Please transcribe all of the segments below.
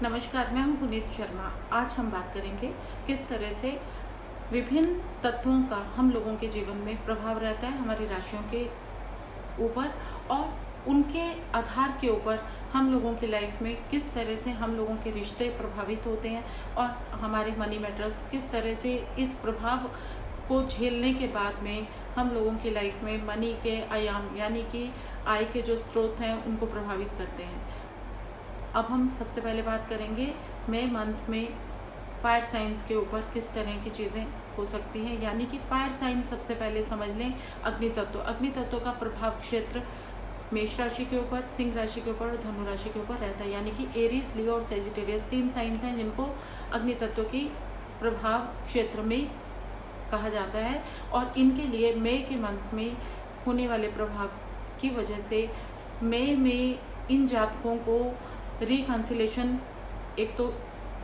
नमस्कार, मैं हूं पुनीत शर्मा। आज हम बात करेंगे किस तरह से विभिन्न तत्वों का हम लोगों के जीवन में प्रभाव रहता है हमारी राशियों के ऊपर, और उनके आधार के ऊपर हम लोगों की लाइफ में किस तरह से हम लोगों के रिश्ते प्रभावित होते हैं और हमारे मनी मैटर्स किस तरह से इस प्रभाव को झेलने के बाद में हम लोगों की लाइफ में मनी के आयाम यानी कि आय के जो स्रोत हैं उनको प्रभावित करते हैं। अब हम सबसे पहले बात करेंगे मई मंथ में फायर साइंस के ऊपर किस तरह की चीज़ें हो सकती हैं। यानी कि फायर साइन सबसे पहले समझ लें अग्नि तत्व। अग्नि तत्व का प्रभाव क्षेत्र मेष राशि के ऊपर, सिंह राशि के ऊपर और धनु राशि के ऊपर रहता है। यानी कि एरीज, लियो और सेजिटेरियस 3 साइंस हैं जिनको अग्नि तत्व की प्रभाव क्षेत्र में कहा जाता है। और इनके लिए मई के मंथ में होने वाले प्रभाव की वजह से मई में इन जातकों को रिकंसिलेशन, एक तो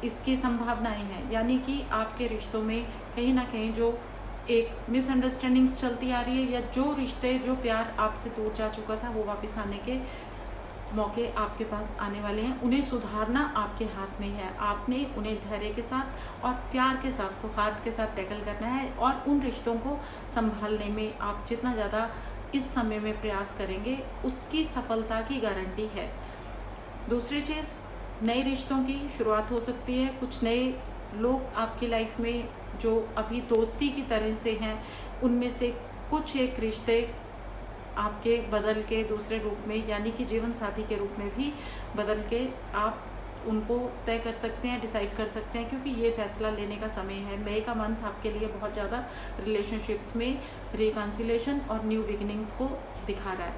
इसकी संभावनाएं हैं। यानी कि आपके रिश्तों में कहीं ना कहीं जो एक मिसअंडरस्टैंडिंग्स चलती आ रही है या जो रिश्ते, जो प्यार आपसे दूर जा चुका था वो वापस आने के मौके आपके पास आने वाले हैं। उन्हें सुधारना आपके हाथ में है। आपने उन्हें धैर्य के साथ और प्यार के साथ, सौहार्द के साथ टैकल करना है और उन रिश्तों को संभालने में आप जितना ज़्यादा इस समय में प्रयास करेंगे उसकी सफलता की गारंटी है। दूसरी चीज़, नए रिश्तों की शुरुआत हो सकती है। कुछ नए लोग आपकी लाइफ में जो अभी दोस्ती की तरह से हैं उनमें से कुछ एक रिश्ते आपके बदल के दूसरे रूप में यानी कि जीवन साथी के रूप में भी बदल के आप उनको तय कर सकते हैं, डिसाइड कर सकते हैं, क्योंकि ये फैसला लेने का समय है। मई का मंथ आपके लिए बहुत ज़्यादा रिलेशनशिप्स में रिकंसिलेशन और न्यू बिगिनिंग्स को दिखा रहा है।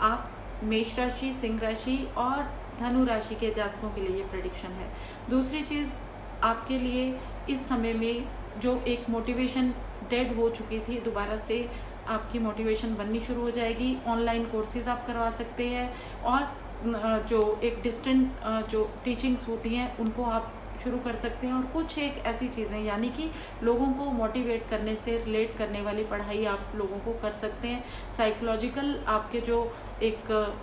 आप मेष राशि, सिंह राशि और धनु राशि के जातकों के लिए ये प्रेडिक्शन है। दूसरी चीज़, आपके लिए इस समय में जो एक मोटिवेशन डेड हो चुकी थी, दोबारा से आपकी मोटिवेशन बननी शुरू हो जाएगी। ऑनलाइन कोर्सेज आप करवा सकते हैं और जो एक डिस्टेंट जो टीचिंग्स होती हैं उनको आप शुरू कर सकते हैं। और कुछ एक ऐसी चीज़ें यानी कि लोगों को मोटिवेट करने से रिलेट करने वाली पढ़ाई आप लोगों को कर सकते हैं। साइकोलॉजिकल आपके जो एक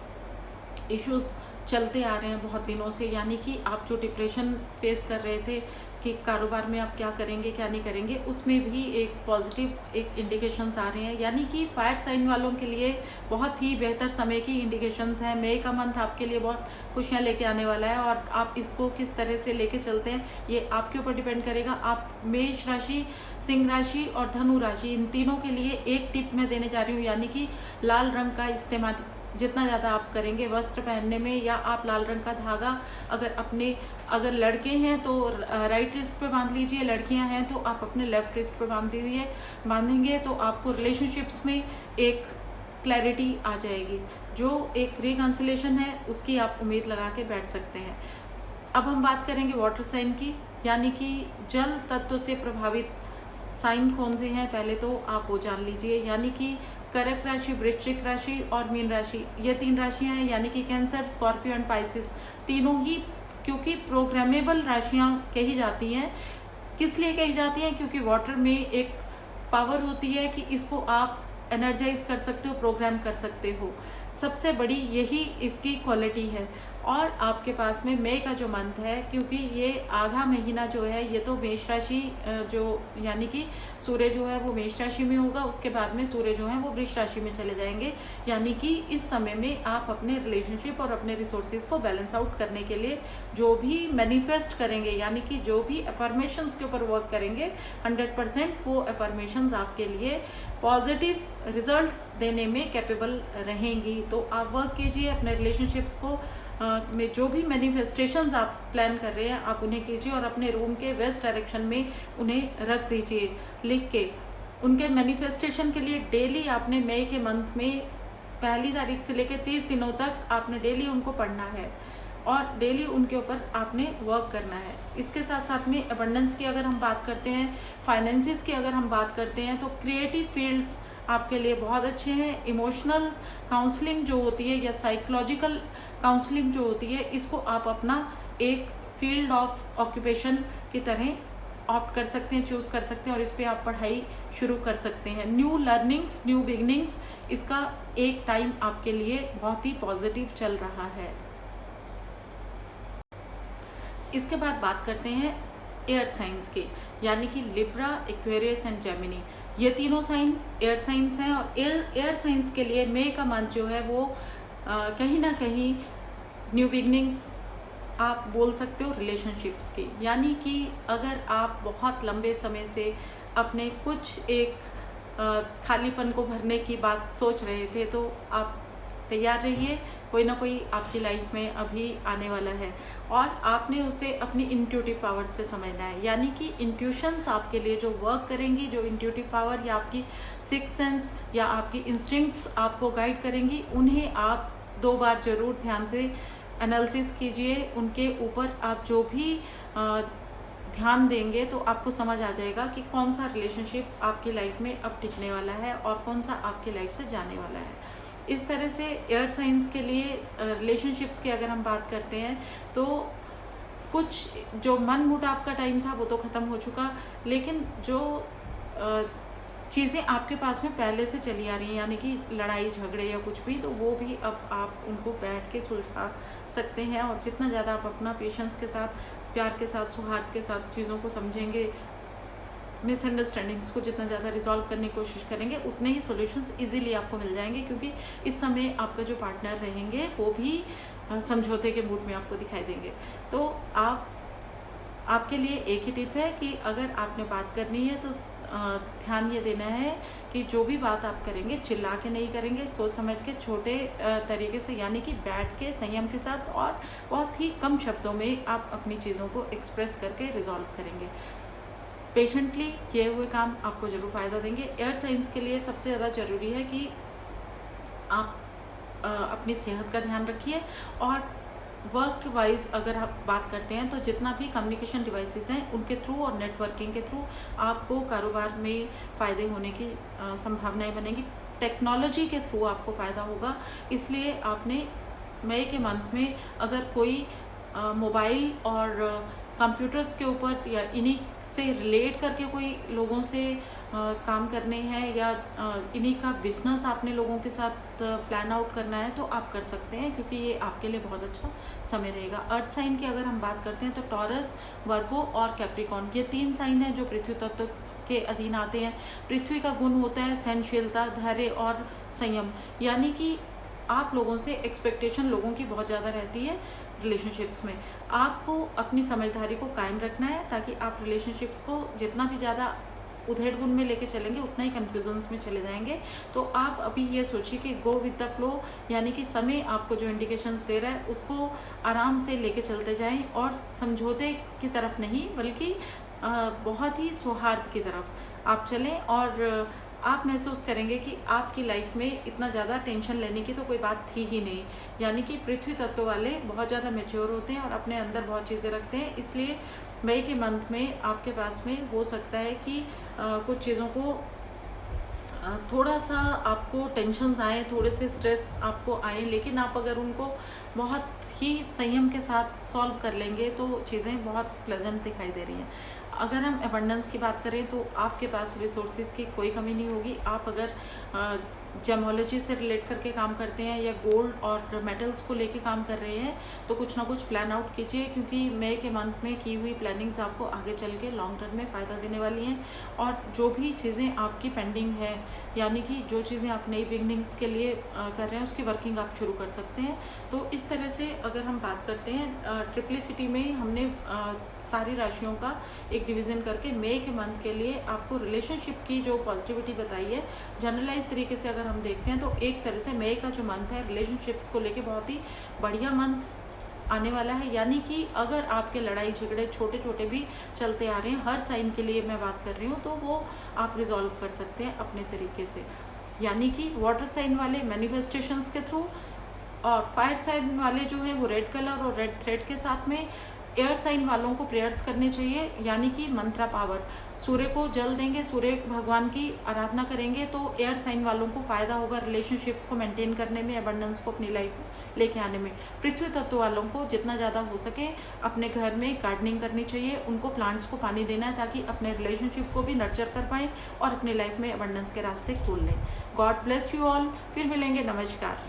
इश्यूज़ चलते आ रहे हैं बहुत दिनों से, यानी कि आप जो डिप्रेशन फेस कर रहे थे कि कारोबार में आप क्या करेंगे क्या नहीं करेंगे, उसमें भी एक पॉजिटिव एक इंडिकेशंस आ रहे हैं। यानी कि फायर साइन वालों के लिए बहुत ही बेहतर समय की इंडिकेशंस हैं। मई का मंथ आपके लिए बहुत खुशियां लेके आने वाला है और आप इसको किस तरह से लेके चलते हैं ये आपके ऊपर डिपेंड करेगा। आप मेष राशि, सिंह राशि और धनु राशि इन तीनों के लिए एक टिप मैं देने जा रही हूँ। यानी कि लाल रंग का इस्तेमाल जितना ज़्यादा आप करेंगे वस्त्र पहनने में, या आप लाल रंग का धागा अगर लड़के हैं तो राइट रिस्ट पे बांध लीजिए, लड़कियां हैं तो आप अपने लेफ्ट रिस्ट पे बांधेंगे तो आपको रिलेशनशिप्स में एक क्लैरिटी आ जाएगी। जो एक रिकंसिलेशन है उसकी आप उम्मीद लगा के बैठ सकते हैं। अब हम बात करेंगे वाटर साइन की, यानी कि जल तत्व से प्रभावित साइन कौन से हैं पहले तो आप वो जान लीजिए। यानी कि कर्क राशि, वृश्चिक राशि और मीन राशि, ये 3 राशियां हैं। यानी कि कैंसर, स्कॉर्पियो एंड पाइसिस, तीनों ही क्योंकि प्रोग्रामेबल राशियां कही जाती हैं। किस लिए कही जाती हैं? क्योंकि वाटर में एक पावर होती है कि इसको आप एनर्जाइज कर सकते हो, प्रोग्राम कर सकते हो। सबसे बड़ी यही इसकी क्वालिटी है। और आपके पास में मई का जो मंथ है, क्योंकि ये आधा महीना जो है ये तो मेष राशि जो यानी कि सूर्य जो है वो मेष राशि में होगा, उसके बाद में सूर्य जो है वो वृष राशि में चले जाएंगे। यानी कि इस समय में आप अपने रिलेशनशिप और अपने रिसोर्सेज को बैलेंस आउट करने के लिए जो भी मैनिफेस्ट करेंगे, यानी कि जो भी अफर्मेशंस के ऊपर वर्क करेंगे, 100% वो अफर्मेशंस आपके लिए पॉजिटिव रिजल्ट्स देने में कैपेबल रहेंगी। तो आप वर्क कीजिए अपने रिलेशनशिप्स को में जो भी मैनिफेस्टेशंस आप प्लान कर रहे हैं आप उन्हें कीजिए और अपने रूम के वेस्ट डायरेक्शन में उन्हें रख दीजिए लिख के। उनके मैनिफेस्टेशन के लिए डेली आपने मई के मंथ में 1 तारीख से लेकर 30 दिनों तक आपने डेली उनको पढ़ना है और डेली उनके ऊपर आपने वर्क करना है। इसके साथ साथ में अबंडेंस की अगर हम बात करते हैं, फाइनेंसिस की अगर हम बात करते हैं, तो क्रिएटिव फील्ड्स आपके लिए बहुत अच्छे हैं। इमोशनल काउंसलिंग जो होती है या साइकोलॉजिकल काउंसलिंग जो होती है, इसको आप अपना एक फील्ड ऑफ ऑक्यूपेशन की तरह ऑप्ट कर सकते हैं, चूज़ कर सकते हैं और इस पर आप पढ़ाई शुरू कर सकते हैं। न्यू लर्निंग्स, न्यू बिगनिंग्स, इसका एक टाइम आपके लिए बहुत ही पॉजिटिव चल रहा है। इसके बाद बात करते हैं एयर साइंस के, यानी कि लिब्रा, एक्वेरियस एंड जेमिनी। ये तीनों साइन एयर साइंस हैं और एयर साइंस के लिए मई का मंथ जो है वो कहीं ना कहीं न्यू बिगनिंग्स आप बोल सकते हो रिलेशनशिप्स की। यानी कि अगर आप बहुत लंबे समय से अपने कुछ एक खालीपन को भरने की बात सोच रहे थे, तो आप तैयार रहिए, कोई ना कोई आपकी लाइफ में अभी आने वाला है और आपने उसे अपनी इंट्यूटिव पावर से समझना है। यानी कि इंट्यूशंस आपके लिए जो वर्क करेंगी, जो इंट्यूटिव पावर या आपकी सिक्स सेंस या आपकी इंस्टिंक्ट्स आपको गाइड करेंगी, उन्हें आप 2 बार जरूर ध्यान से एनालिसिस कीजिए। उनके ऊपर आप जो भी ध्यान देंगे तो आपको समझ आ जाएगा कि कौन सा रिलेशनशिप आपकी लाइफ में अब टिकने वाला है और कौन सा आपकी लाइफ से जाने वाला है। इस तरह से एयर साइंस के लिए रिलेशनशिप्स की अगर हम बात करते हैं तो कुछ जो मन मुटाव का टाइम था वो तो ख़त्म हो चुका, लेकिन जो चीज़ें आपके पास में पहले से चली आ रही हैं, यानी कि लड़ाई झगड़े या कुछ भी, तो वो भी अब आप उनको बैठ के सुलझा सकते हैं। और जितना ज़्यादा आप अपना पेशेंस के साथ, प्यार के साथ, सौहार्द के साथ चीज़ों को समझेंगे, मिसअंडरस्टैंडिंग्स को जितना ज़्यादा रिजॉल्व करने की कोशिश करेंगे, उतने ही सॉल्यूशंस इजीली आपको मिल जाएंगे। क्योंकि इस समय आपका जो पार्टनर रहेंगे वो भी समझौते के मूड में आपको दिखाई देंगे। तो आपके लिए एक ही टिप है कि अगर आपने बात करनी है तो ध्यान ये देना है कि जो भी बात आप करेंगे चिल्ला के नहीं करेंगे, सोच समझ के छोटे तरीके से, यानी कि बैठ के संयम के साथ और बहुत ही कम शब्दों में आप अपनी चीज़ों को एक्सप्रेस करके रिजॉल्व करेंगे। पेशेंटली किए हुए काम आपको ज़रूर फ़ायदा देंगे। एयर साइंस के लिए सबसे ज़्यादा ज़रूरी है कि आप अपनी सेहत का ध्यान रखिए। और वर्क वाइज अगर आप बात करते हैं तो जितना भी कम्युनिकेशन डिवाइसेस हैं उनके थ्रू और नेटवर्किंग के थ्रू आपको कारोबार में फ़ायदे होने की संभावनाएं बनेंगी। टेक्नोलॉजी के थ्रू आपको फ़ायदा होगा, इसलिए आपने मई के मंथ में अगर कोई मोबाइल और कंप्यूटर्स के ऊपर या इन्हीं से रिलेट करके कोई लोगों से काम करने हैं या इन्हीं का बिजनेस आपने लोगों के साथ प्लान आउट करना है, तो आप कर सकते हैं, क्योंकि ये आपके लिए बहुत अच्छा समय रहेगा। अर्थ साइन की अगर हम बात करते हैं तो टॉरस, वर्गो और कैप्रिकॉर्न, ये 3 साइन हैं जो पृथ्वी तत्व के अधीन आते हैं। पृथ्वी का गुण होता है सहनशीलता, धैर्य और संयम। यानी कि आप लोगों से एक्सपेक्टेशन लोगों की बहुत ज़्यादा रहती है रिलेशनशिप्स में। आपको अपनी समझदारी को कायम रखना है ताकि आप रिलेशनशिप्स को जितना भी ज़्यादा उधेड़ बुन में लेके चलेंगे उतना ही कन्फ्यूजन्स में चले जाएंगे। तो आप अभी ये सोचिए कि गो विद द फ्लो, यानी कि समय आपको जो इंडिकेशंस दे रहा है उसको आराम से लेके चलते जाएं और समझौते की तरफ नहीं बल्कि बहुत ही सौहार्द की तरफ आप चलें। और आप महसूस करेंगे कि आपकी लाइफ में इतना ज़्यादा टेंशन लेने की तो कोई बात थी ही नहीं। यानी कि पृथ्वी तत्व वाले बहुत ज़्यादा मैच्योर होते हैं और अपने अंदर बहुत चीज़ें रखते हैं। इसलिए मई के मंथ में आपके पास में हो सकता है कि कुछ चीज़ों को थोड़ा सा आपको टेंशन्स आए, थोड़े से स्ट्रेस आपको आए, लेकिन आप अगर उनको बहुत ही संयम के साथ सॉल्व कर लेंगे तो चीज़ें बहुत प्लेजेंट दिखाई दे रही हैं। अगर हम एबंडेंस की बात करें तो आपके पास रिसोर्सेज की कोई कमी नहीं होगी। आप अगर जेमोलॉजी से रिलेट करके काम करते हैं या गोल्ड और मेटल्स को लेके काम कर रहे हैं तो कुछ ना कुछ प्लान आउट कीजिए, क्योंकि मई के मंथ में की हुई प्लानिंग्स आपको आगे चल के लॉन्ग टर्म में फ़ायदा देने वाली हैं। और जो भी चीज़ें आपकी पेंडिंग है, यानी कि जो चीज़ें आप नई बिगनिंग्स के लिए कर रहे हैं उसकी वर्किंग आप शुरू कर सकते हैं। तो इस तरह से अगर हम बात करते हैं ट्रिप्लिसिटी में हमने सारी राशियों का एक डिवीज़न करके मई के मंथ के लिए आपको रिलेशनशिप की जो पॉजिटिविटी बताई है, जनरलाइज तरीके से अगर हम देखते हैं तो एक तरह से मई का जो मंथ है रिलेशनशिप्स को लेके बहुत ही बढ़िया मंथ आने वाला है। यानी कि अगर आपके लड़ाई झगड़े छोटे छोटे भी चलते आ रहे हैं, हर साइन के लिए मैं बात कर रही हूँ, तो वो आप रिजॉल्व कर सकते हैं अपने तरीके से। यानी कि वाटर साइन वाले मैनिफेस्टेशंस के थ्रू और फायर साइन वाले जो है वो रेड कलर और रेड थ्रेड के साथ में। एयर साइन वालों को प्रेयर्स करने चाहिए, यानी कि मंत्रा पावर, सूर्य को जल देंगे, सूर्य भगवान की आराधना करेंगे तो एयर साइन वालों को फ़ायदा होगा रिलेशनशिप्स को मेंटेन करने में, एबंडेंस को अपनी लाइफ में लेके आने में। पृथ्वी तत्व वालों को जितना ज़्यादा हो सके अपने घर में गार्डनिंग करनी चाहिए, उनको प्लांट्स को पानी देना है ताकि अपने रिलेशनशिप को भी नर्चर कर पाएँ और अपनी लाइफ में एबंडेंस के रास्ते खोल लें। God bless you all. फिर मिलेंगे, नमस्कार।